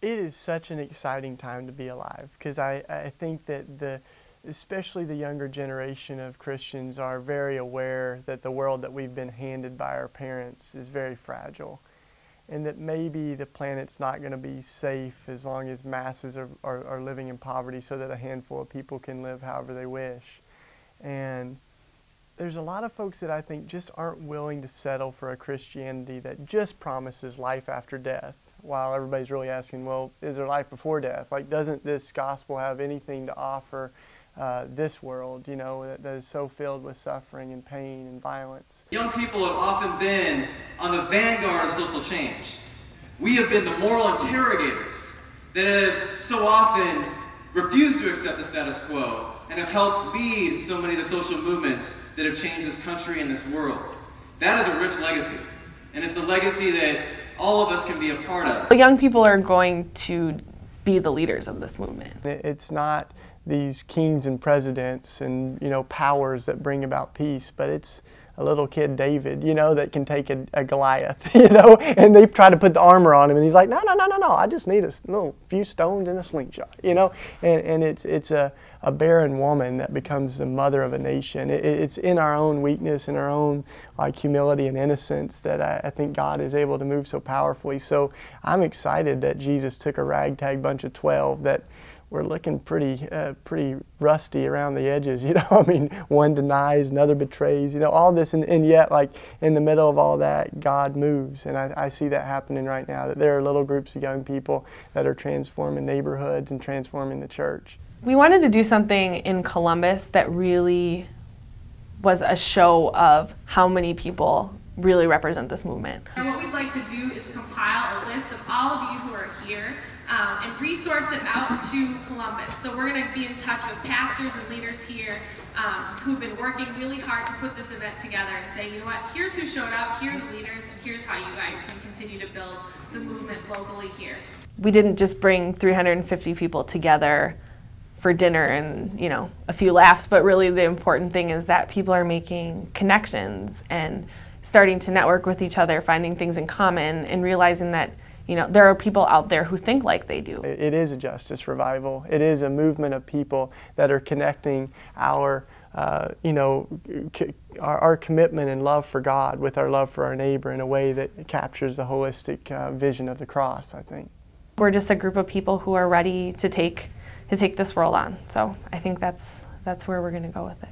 It is such an exciting time to be alive, because I think that especially the younger generation of Christians are very aware that the world that we've been handed by our parents is very fragile, and that maybe the planet's not going to be safe as long as masses are living in poverty so that a handful of people can live however they wish. And there's a lot of folks that I think just aren't willing to settle for a Christianity that just promises life after death, while everybody's really asking, well, is there life before death? Like, doesn't this gospel have anything to offer this world, you know, that is so filled with suffering and pain and violence? Young people have often been on the vanguard of social change. We have been the moral interrogators that have so often refused to accept the status quo and have helped lead so many of the social movements that have changed this country and this world. That is a rich legacy, and it's a legacy that all of us can be a part of. Young people are going to be the leaders of this movement. It's not these kings and presidents and, you know, powers that bring about peace, but it's a little kid, David, you know, that can take a Goliath, you know, and they try to put the armor on him, and he's like, no, I just need a little few stones and a slingshot, you know, and it's a barren woman that becomes the mother of a nation. It's in our own weakness, in our own like humility and innocence, that I think God is able to move so powerfully. So I'm excited that Jesus took a ragtag bunch of 12 that we're looking pretty rusty around the edges, you know. I mean, one denies, another betrays, you know, all this, and yet, like, in the middle of all that, God moves, and I see that happening right now, that there are little groups of young people that are transforming neighborhoods and transforming the church. We wanted to do something in Columbus that really was a show of how many people really represent this movement. And what we'd like to do is compile a list of all of you who are here and resource it out to Columbus. So we're going to be in touch with pastors and leaders here who've been working really hard to put this event together and say, you know what, here's who showed up, here are the leaders, and here's how you guys can continue to build the movement locally here. We didn't just bring 350 people together for dinner and, you know, a few laughs, but really the important thing is that people are making connections and starting to network with each other, finding things in common, and realizing that, you know, there are people out there who think like they do. It is a justice revival. It is a movement of people that are connecting our, you know, our commitment and love for God with our love for our neighbor in a way that captures the holistic vision of the cross, I think. We're just a group of people who are ready to take this world on. So I think that's where we're going to go with it.